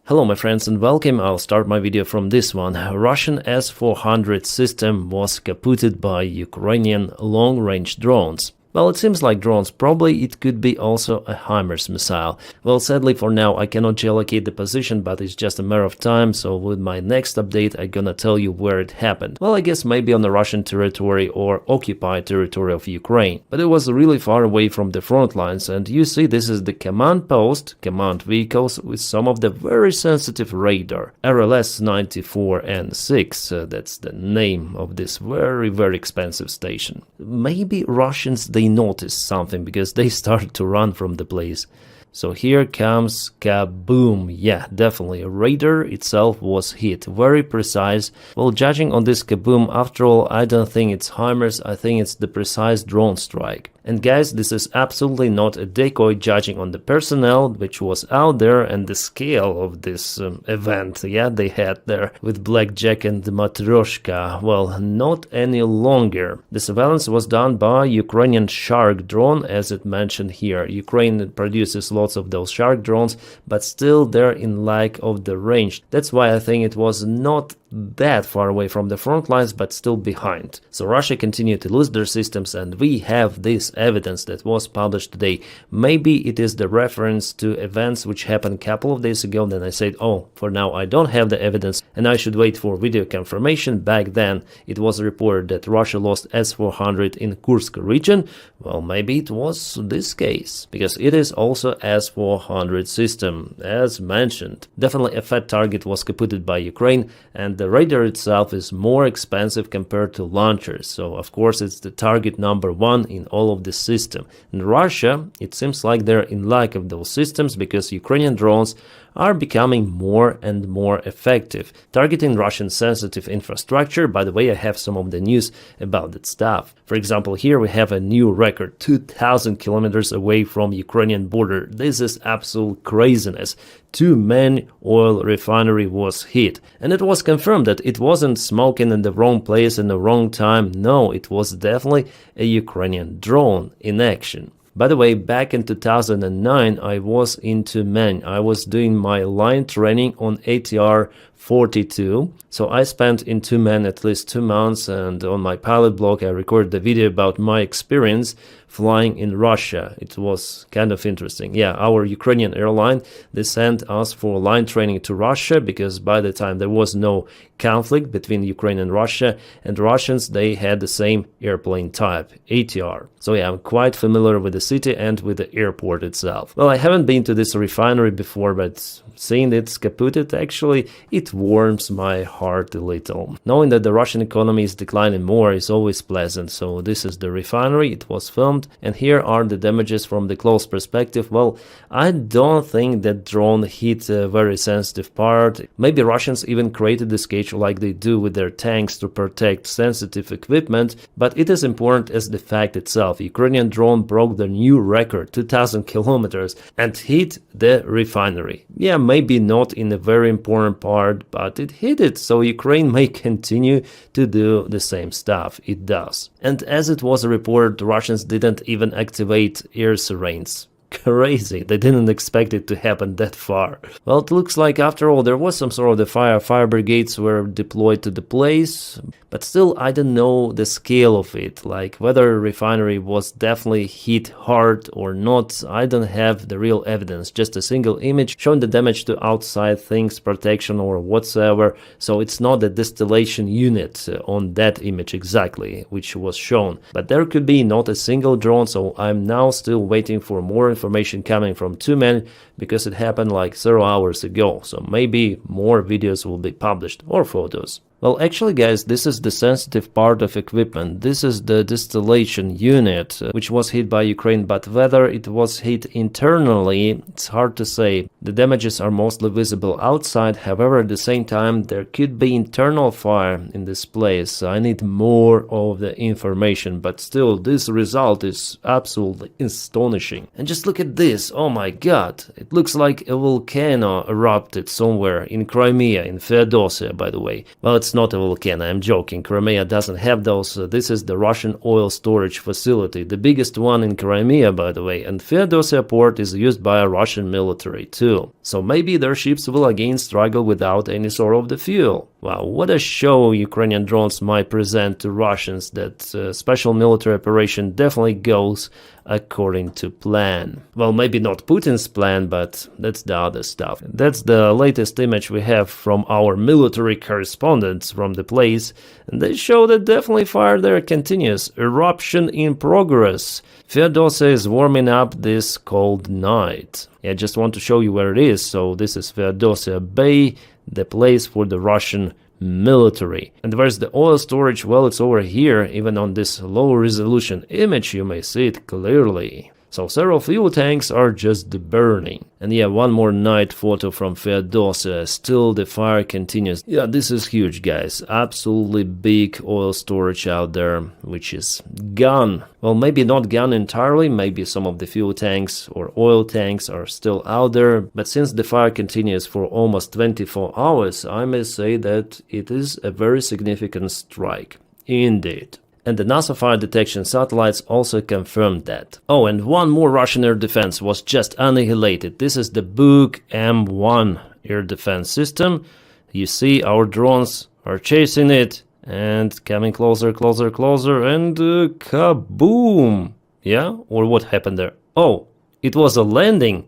Hello my friends and welcome. I'll start my video from this one. Russian S-400 system was kaputted by Ukrainian long-range drones. Well, it seems like drones. Probably it could be also a HIMARS missile. Well, sadly for now I cannot geolocate the position, but it's just a matter of time, so with my next update I'm gonna tell you where it happened. Well, I guess maybe on the Russian territory or occupied territory of Ukraine. But it was really far away from the front lines, and you see this is the command post, command vehicles with some of the very sensitive radar. RLS 94N6, that's the name of this very expensive station. Maybe Russians they noticed something because they started to run from the place. So here comes kaboom. Yeah, definitely. Radar itself was hit. Very precise. Well, judging on this kaboom, after all, I don't think it's HIMARS. I think it's the precise drone strike. And guys, this is absolutely not a decoy, judging on the personnel which was out there and the scale of this event. Yeah, they had there with Blackjack and Matryoshka. Well, not any longer. The surveillance was done by Ukrainian Shark drone, as it mentioned here. Ukraine produces lots of those Shark drones, but still they're in lack of the range. That's why I think it was not that far away from the front lines, but still behind. So Russia continued to lose their systems, and we have this evidence that was published today. Maybe it is the reference to events which happened a couple of days ago. Then I said, oh, for now I don't have the evidence and I should wait for video confirmation. Back then it was reported that Russia lost S-400 in Kursk region. Well, maybe it was this case, because it is also S-400 system, as mentioned. Definitely a fat target was kaputted by Ukraine, and the radar itself is more expensive compared to launchers, so of course it's the target number one in all of the system. In Russia, it seems like they're in lack of those systems because Ukrainian drones are becoming more and more effective, targeting Russian sensitive infrastructure. By the way, I have some of the news about that stuff. For example, here we have a new record, 2,000 kilometers away from Ukrainian border. This is absolute craziness. Two main oil refinery was hit, and it was confirmed that it wasn't smoking in the wrong place in the wrong time. No, it was definitely a Ukrainian drone in action. By the way, back in 2009, I was in Tumen. I was doing my line training on ATR 42. So I spent in Tumen at least 2 months, and on my pilot blog I recorded a video about my experience flying in Russia. It was kind of interesting. Yeah, our Ukrainian airline, they sent us for line training to Russia because by the time there was no conflict between Ukraine and Russia, and Russians, they had the same airplane type, ATR. So yeah, I'm quite familiar with the city and with the airport itself. Well, I haven't been to this refinery before, but seeing it's kaputted, actually, it warms my heart a little. Knowing that the Russian economy is declining more is always pleasant. So this is the refinery, it was filmed, and here are the damages from the close perspective. Well, I don't think that drone hit a very sensitive part. Maybe Russians even created this cage like they do with their tanks to protect sensitive equipment, but it is important as the fact itself. Ukrainian drone broke the new record, 2,000 kilometers, and hit the refinery. Yeah, maybe not in a very important part, but it hit it, so Ukraine may continue to do the same stuff it does. And as it was reported, the Russians didn't even activate air sirens. Crazy, they didn't expect it to happen that far. Well, it looks like after all there was some sort of the fire brigades were deployed to the place, but still I don't know the scale of it, like whether a refinery was definitely hit hard or not. I don't have the real evidence, just a single image showing the damage to outside things, protection or whatsoever, so it's not the distillation unit on that image exactly which was shown, but there could be not a single drone, so I'm now still waiting for more information coming from Tumen because it happened like 0 hours ago, so maybe more videos will be published or photos. Well, actually, guys, this is the sensitive part of equipment. This is the distillation unit, which was hit by Ukraine, but whether it was hit internally, it's hard to say. The damages are mostly visible outside, however, at the same time, there could be internal fire in this place. So I need more of the information, but still, this result is absolutely astonishing. And just look at this, oh my god, it It looks like a volcano erupted somewhere in Crimea, in Feodosia, by the way. Well, it's not a volcano, I'm joking. Crimea doesn't have those. This is the Russian oil storage facility, the biggest one in Crimea, by the way, and Feodosia port is used by a Russian military too. So maybe their ships will again struggle without any sort of the fuel. Wow, what a show Ukrainian drones might present to Russians. That special military operation definitely goes according to plan. Well, maybe not Putin's plan, but that's the other stuff. That's the latest image we have from our military correspondents from the place, and they show that definitely fire there continues. Eruption in progress. Feodosia is warming up this cold night. Yeah, I just want to show you where it is. So this is Feodosia Bay, the place for the Russian military. And where's the oil storage? Well, it's over here. Even on this low resolution image you may see it clearly. So several fuel tanks are just burning. And yeah, one more night photo from Feodosia. Still the fire continues. Yeah, this is huge, guys. Absolutely big oil storage out there, which is gone. Well, maybe not gone entirely. Maybe some of the fuel tanks or oil tanks are still out there. But since the fire continues for almost 24 hours, I may say that it is a very significant strike. Indeed. And the NASA fire detection satellites also confirmed that. Oh, and one more Russian air defense was just annihilated. This is the Buk M1 air defense system. You see our drones are chasing it and coming closer, closer, closer, and kaboom! Yeah? Or what happened there? Oh, it was a landing.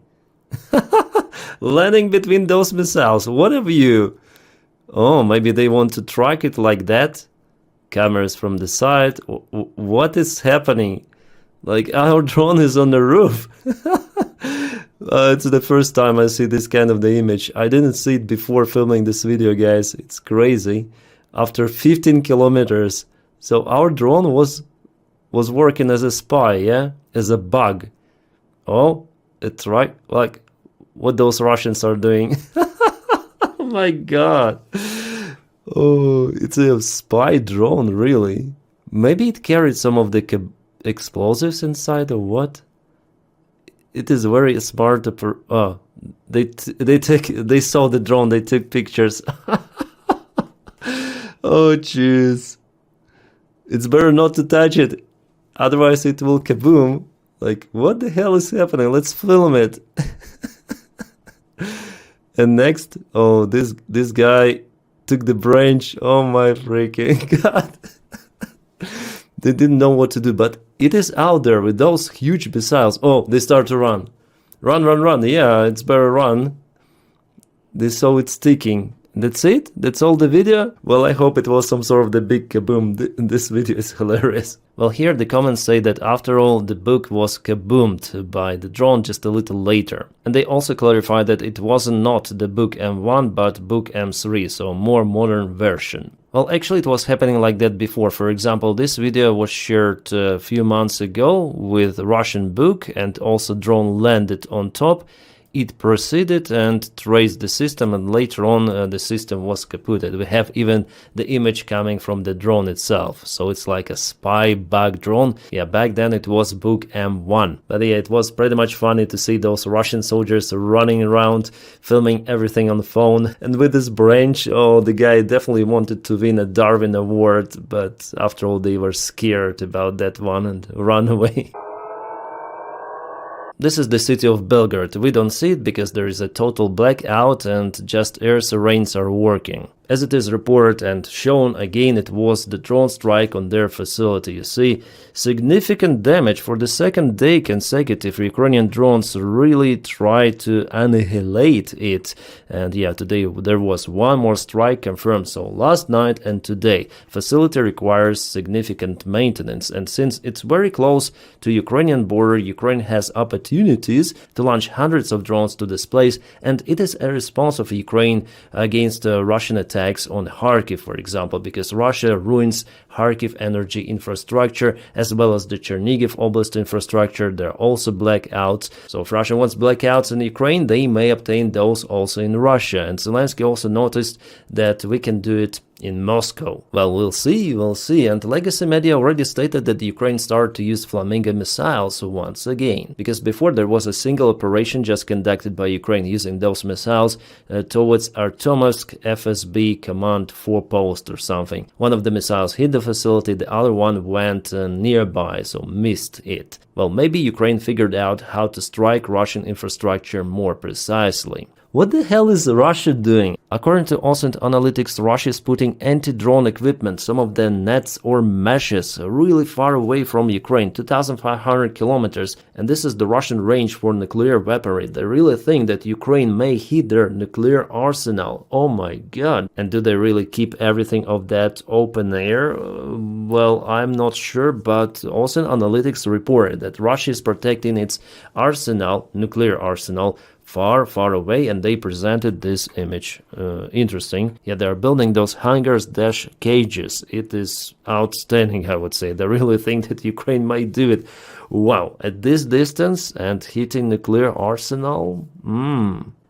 Landing between those missiles. What a view! Oh, maybe they want to track it like that? Cameras from the side. What is happening? Like, our drone is on the roof. It's the first time I see this kind of the image. I didn't see it before filming this video, guys. It's crazy. After 15 kilometers. So our drone was working as a spy, yeah? As a bug. Oh, it's right. Like, what those Russians are doing. Oh my god. Oh, it's a spy drone, really. Maybe it carried some of the explosives inside, or what? It is very smart. They saw the drone. They took pictures. Oh, jeez. It's better not to touch it, otherwise it will kaboom. Like, what the hell is happening? Let's film it. And next, oh, this guy took the branch. Oh my freaking god. They didn't know what to do, but it is out there with those huge missiles. Oh, they start to run. Run. Yeah, it's better run. They saw it sticking. That's it? That's all the video? Well, I hope it was some sort of the big kaboom. This video is hilarious. Well, here the comments say that after all, the Buk was kaboomed by the drone just a little later. And they also clarify that it wasn't not the Buk M1, but Buk M3, so more modern version. Well, actually it was happening like that before. For example, this video was shared a few months ago with Russian Buk, and also drone landed on top. It proceeded and traced the system, and later on the system was kaputted. We have even the image coming from the drone itself, so it's like a spy bug drone. Yeah, back then it was Buk M1. But yeah, it was pretty much funny to see those Russian soldiers running around, filming everything on the phone. And with this branch, oh, the guy definitely wanted to win a Darwin Award, but after all they were scared about that one and ran away. This is the city of Belgorod. We don't see it because there is a total blackout and just air sirens are working. As it is reported and shown again, it was the drone strike on their facility. You see, significant damage for the second day consecutive. Ukrainian drones really try to annihilate it. And yeah, today there was one more strike confirmed. So last night and today, facility requires significant maintenance. And since it's very close to Ukrainian border, Ukraine has opportunities to launch hundreds of drones to this place. And it is a response of Ukraine against Russian attacks on Kharkiv, for example, because Russia ruins Kharkiv energy infrastructure as well as the Chernihiv Oblast infrastructure. There are also blackouts. So if Russia wants blackouts in Ukraine, they may obtain those also in Russia. And Zelensky also noticed that we can do it in Moscow. Well, we'll see. And legacy media already stated that Ukraine started to use Flamingo missiles once again, because before there was a single operation just conducted by Ukraine using those missiles towards Artemovsk FSB Command 4 post or something. One of the missiles hit the facility, the other one went nearby, so missed it. Well, maybe Ukraine figured out how to strike Russian infrastructure more precisely. What the hell is Russia doing? According to Osint Analytics, Russia is putting anti-drone equipment, some of the nets or meshes, really far away from Ukraine, 2,500 kilometers, and this is the Russian range for nuclear weaponry. They really think that Ukraine may hit their nuclear arsenal. Oh my god. And do they really keep everything of that open air? Well, I'm not sure, but Osint Analytics reported that Russia is protecting its arsenal, nuclear arsenal, far away, and they presented this image. Interesting. Yeah, they're building those hangars-cages. It is outstanding, I would say. They really think that Ukraine might do it. Wow, at this distance and hitting nuclear arsenal?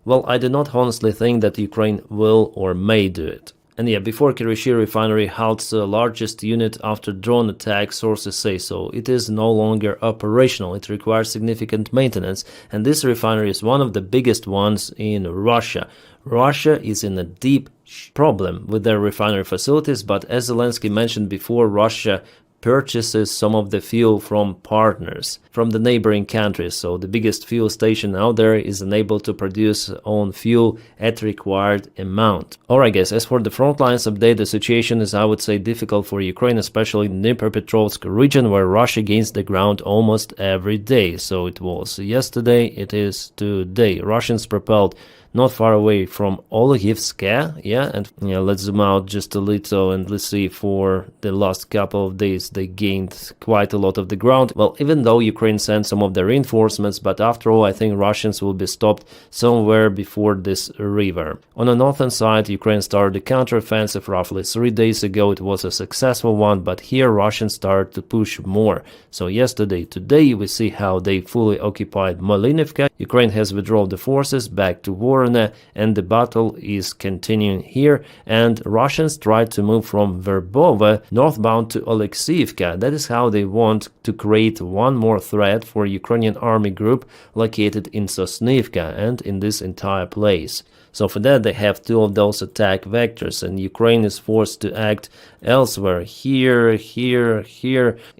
Well, I do not honestly think that Ukraine will or may do it. And yeah, before Kyiv Refinery halts the largest unit after drone attack, sources say so. It is no longer operational. It requires significant maintenance, and this refinery is one of the biggest ones in Russia. Russia is in a deep problem with their refinery facilities, but as Zelensky mentioned before, Russia purchases some of the fuel from partners, from the neighboring countries. So the biggest fuel station out there is unable to produce own fuel at required amount. Alright guys, as for the front lines update, the situation is, I would say, difficult for Ukraine, especially in the Dnipropetrovsk region, where Russia gains the ground almost every day. So it was yesterday, it is today. Russians propelled not far away from Olehivska, and let's zoom out just a little and let's see, for the last couple of days they gained quite a lot of the ground. Well, even though Ukraine sent some of the reinforcements, but after all, I think Russians will be stopped somewhere before this river. On the northern side, Ukraine started a counteroffensive roughly 3 days ago. It was a successful one, but here Russians started to push more. So today we see how they fully occupied Malinivka. Ukraine has withdrawn the forces back to war, and the battle is continuing here, and Russians tried to move from Verbova northbound to Oleksiivka. That is how they want to create one more threat for Ukrainian army group located in Sosnivka and in this entire place. So for that they have two of those attack vectors, and Ukraine is forced to act elsewhere, here.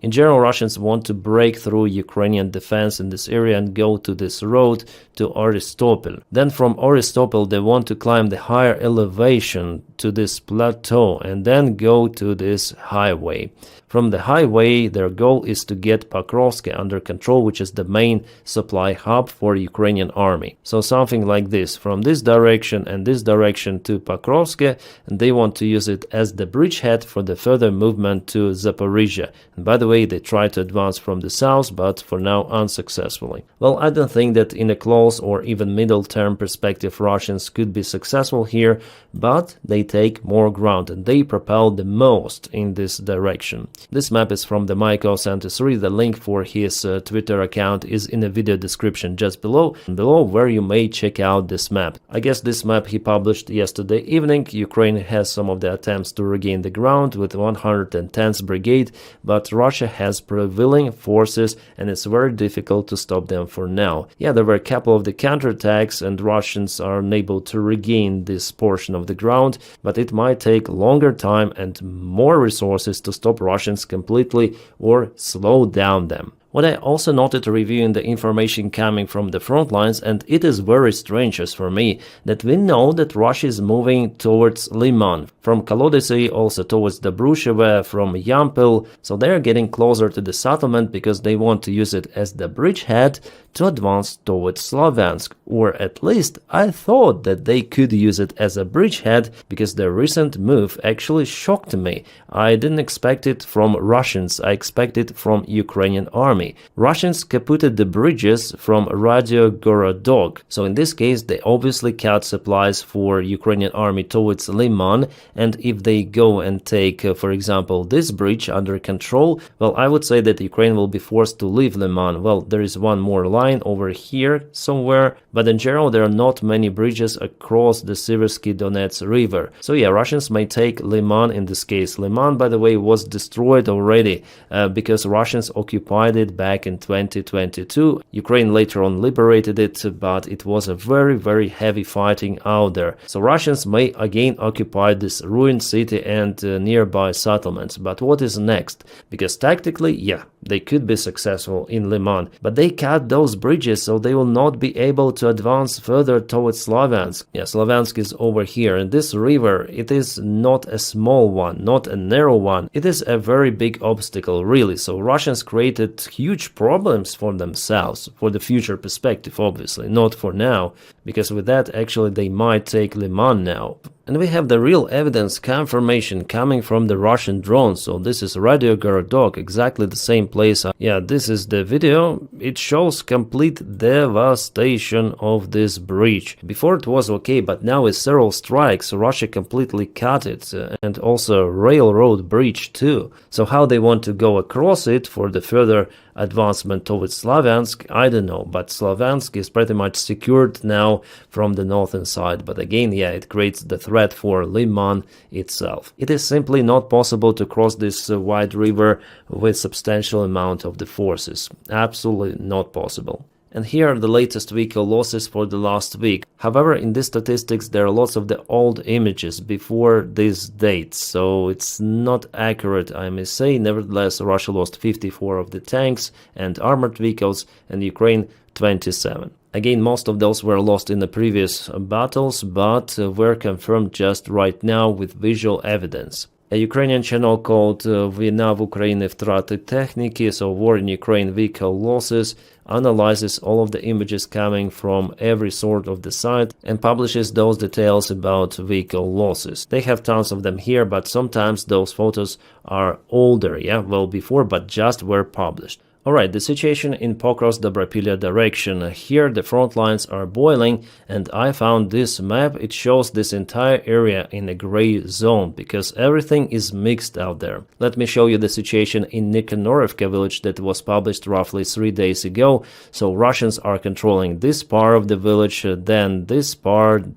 In general, Russians want to break through Ukrainian defense in this area and go to this road to Oristopol. Then from Oristopol they want to climb the higher elevation to this plateau and then go to this highway. From the highway, their goal is to get Pokrovsk under control, which is the main supply hub for Ukrainian army. So something like this, from this direction and this direction to Pokrovsk, and they want to use it as the bridgehead for the further movement to Zaporizhia. And by the way, they try to advance from the south, but for now unsuccessfully. Well, I don't think that in a close or even middle-term perspective Russians could be successful here, but they take more ground and they propel the most in this direction. This map is from the Michael73. The link for his Twitter account is in the video description just below, where you may check out this map. I guess this map he published yesterday evening. Ukraine has some of the attempts to regain the ground with 110th Brigade, but Russia has prevailing forces and it's very difficult to stop them for now. Yeah, there were a couple of the counterattacks and Russians are unable to regain this portion of the ground, but it might take longer time and more resources to stop Russians completely or slow down them. What I also noted reviewing the information coming from the front lines, and it is very strange as for me, that we know that Russia is moving towards Liman, from Kolodesy also towards Dobrusheva, from Yampil, so they are getting closer to the settlement because they want to use it as the bridgehead to advance towards Slavyansk, or at least I thought that they could use it as a bridgehead because their recent move actually shocked me. I didn't expect it from Russians, I expected from Ukrainian army. Russians kaputted the bridges from Radio Gorodok, so in this case they obviously cut supplies for Ukrainian army towards Liman, and if they go and take, for example, this bridge under control, well, I would say that Ukraine will be forced to leave Liman. Well, there is one more line line over here somewhere, but in general there are not many bridges across the Siversky Donets River. So yeah, Russians may take Liman in this case. Liman, by the way, was destroyed already because Russians occupied it back in 2022. Ukraine later on liberated it, but it was a very heavy fighting out there. So Russians may again occupy this ruined city and nearby settlements. But what is next? Because tactically, yeah, they could be successful in Liman, but they cut those bridges, so they will not be able to advance further towards Slavyansk. Yeah, Slavyansk is over here, and this river, it is not a small one, not a narrow one. It is a very big obstacle, really. So Russians created huge problems for themselves, for the future perspective, obviously, not for now, because with that, actually, they might take Liman now. And we have the real evidence confirmation coming from the Russian drone. So this is Radio Gorodok, exactly the same place. Yeah, this is the video. It shows complete devastation of this bridge. Before it was okay, but now with several strikes, Russia completely cut it. And also railroad bridge too. So how they want to go across it for the further advancement towards Slavyansk, I don't know, but Slavyansk is pretty much secured now from the northern side. But again, yeah, it creates the threat for Liman itself. It is simply not possible to cross this wide river with substantial amount of the forces. Absolutely not possible. And here are the latest vehicle losses for the last week. However, in these statistics there are lots of the old images before this date, so it's not accurate, I may say. Nevertheless, Russia lost 54 of the tanks and armored vehicles, and Ukraine 27. Again, most of those were lost in the previous battles, but were confirmed just right now with visual evidence. A Ukrainian channel called Війна в Україні втрати техніки, so War in Ukraine vehicle losses, analyzes all of the images coming from every sort of the site and publishes those details about vehicle losses. They have tons of them here, but sometimes those photos are older, yeah, well before, but just were published. Alright, the situation in Pokrovsk-Dobropilya direction. Here the front lines are boiling, and I found this map. It shows this entire area in a gray zone, because everything is mixed out there. Let me show you the situation in Nikanorovka village that was published roughly 3 days ago. So Russians are controlling this part of the village, then this part,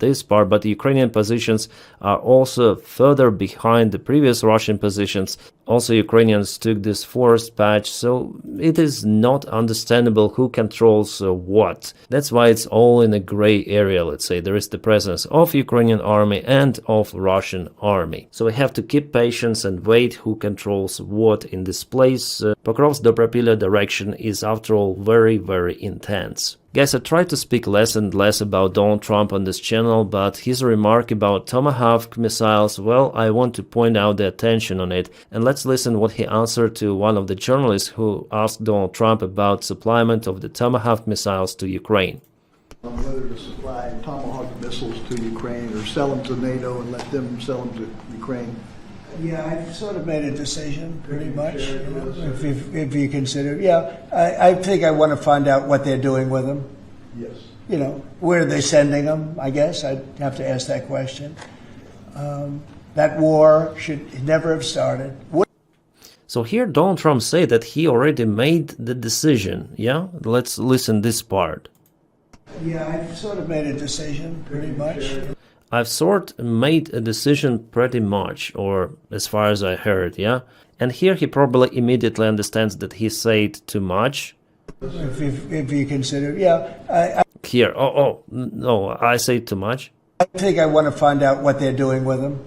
but the Ukrainian positions are also further behind the previous Russian positions. Also, Ukrainians took this forest patch, so it is not understandable who controls what. That's why it's all in a gray area, let's say. There is the presence of Ukrainian army and of Russian army. So we have to keep patience and wait who controls what in this place. Pokrovsk-Dobropilya direction is, after all, very intense. Guys, I try to speak less and less about Donald Trump on this channel, but his remark about Tomahawk missiles, well, I want to point out the attention on it. And let's listen what he answered to one of the journalists who asked Donald Trump about supplyment of the Tomahawk missiles to Ukraine. Whether to supply Tomahawk missiles to Ukraine or sell them to NATO and let them sell them to Ukraine. Yeah, I've sort of made a decision, pretty much, if you consider. Yeah, I think I want to find out what they're doing with them. Yes. You know, where are they sending them, I guess. I'd have to ask that question. That war should never have started. So here Donald Trump said that he already made the decision, yeah? Let's listen this part. Yeah, I've sort of made a decision, pretty much. I've sort of made a decision pretty much, or as far as I heard, yeah? And here he probably immediately understands that he said too much. If you consider, yeah. Here, no, I say too much. I think I want to find out what they're doing with them.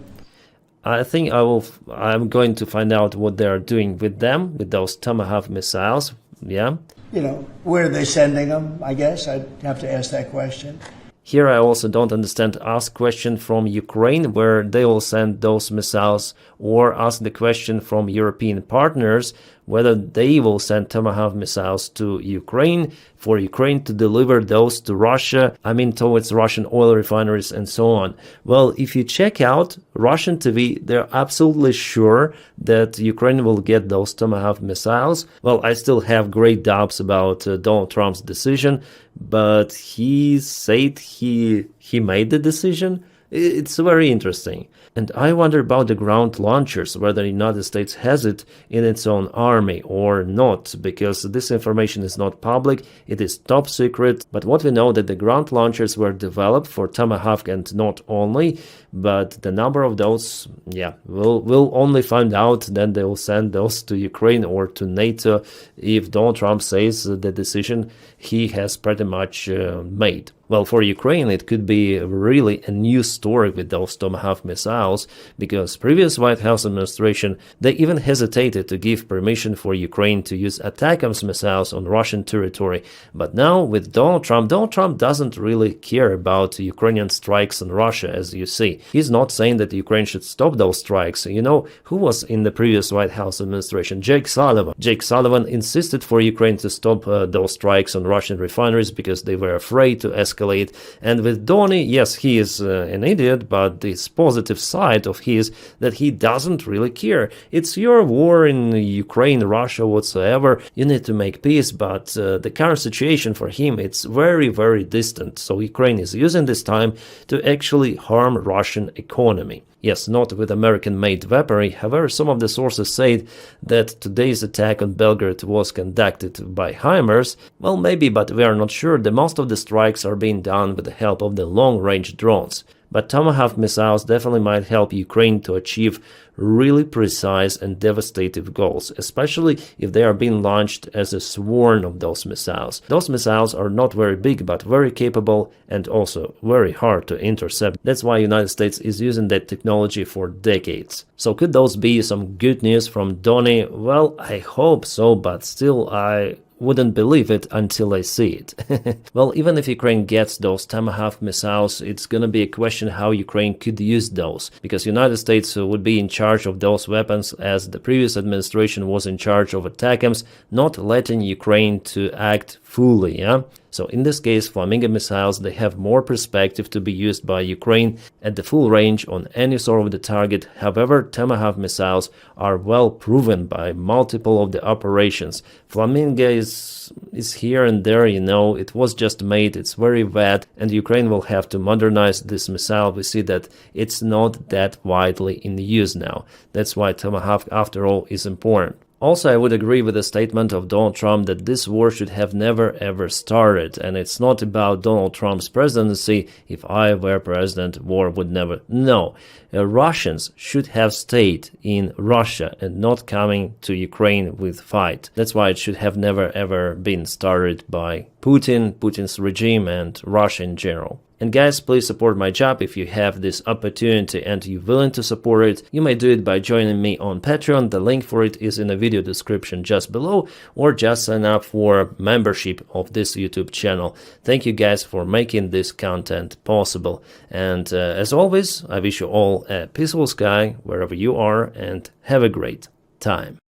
I think I'm going to find out what they are doing with them, with those Tomahawk missiles, yeah? You know, where are they sending them, I guess. I'd have to ask that question. Here I also don't understand ask question from Ukraine where they will send those missiles, or ask the question from European partners whether they will send Tomahawk missiles to Ukraine, for Ukraine to deliver those to Russia, I mean towards Russian oil refineries and so on. Well, if you check out Russian TV, they're absolutely sure that Ukraine will get those Tomahawk missiles. Well, I still have great doubts about Donald Trump's decision, but he said he made the decision. It's very interesting. And I wonder about the ground launchers, whether the United States has it in its own army or not, because this information is not public, it is top secret. But what we know that the ground launchers were developed for Tomahawk and not only, but the number of those, yeah, we'll only find out, then they will send those to Ukraine or to NATO if Donald Trump says the decision he has pretty much made. Well, for Ukraine, it could be really a new story with those Tomahawk missiles, because previous White House administration, they even hesitated to give permission for Ukraine to use ATACMS missiles on Russian territory. But now with Donald Trump doesn't really care about Ukrainian strikes on Russia, as you see. He's not saying that Ukraine should stop those strikes. You know, who was in the previous White House administration? Jake Sullivan. Jake Sullivan insisted for Ukraine to stop those strikes on Russian refineries because they were afraid to escalate. And with Donny, yes, he is an idiot, but this positive side of his that he doesn't really care. It's your war in Ukraine, Russia, whatsoever. You need to make peace, but the current situation for him, it's very, very distant. So Ukraine is using this time to actually harm Russian economy. Yes, not with American-made weaponry. However, some of the sources said that today's attack on Belgrade was conducted by HIMARS. Well, maybe, but we are not sure. The most of the strikes are being done with the help of the long-range drones. But Tomahawk missiles definitely might help Ukraine to achieve really precise and devastating goals, especially if they are being launched as a swarm of those missiles. Those missiles are not very big, but very capable and also very hard to intercept. That's why United States is using that technology for decades. So could those be some good news from Donny? Well, I hope so, but still I wouldn't believe it until I see it. Well, even if Ukraine gets those Tomahawk missiles, it's gonna be a question how Ukraine could use those, because United States would be in charge of those weapons as the previous administration was in charge of ATACMS, not letting Ukraine to act fully, yeah? So in this case, Flamingo missiles, they have more perspective to be used by Ukraine at the full range on any sort of the target. However, Tomahawk missiles are well proven by multiple of the operations. Flamingo is here and there, you know, it was just made, it's very wet, and Ukraine will have to modernize this missile. We see that it's not that widely in use now. That's why Tomahawk, after all, is important. Also, I would agree with the statement of Donald Trump that this war should have never ever started, and it's not about Donald Trump's presidency. If I were president, war would never. No, Russians should have stayed in Russia and not coming to Ukraine with fight. That's why it should have never ever been started by Putin's regime and Russia in general. And guys, please support my job. If you have this opportunity and you're willing to support it, you may do it by joining me on Patreon. The link for it is in the video description just below, or just sign up for membership of this YouTube channel. Thank you guys for making this content possible. And as always, I wish you all a peaceful sky wherever you are, and have a great time.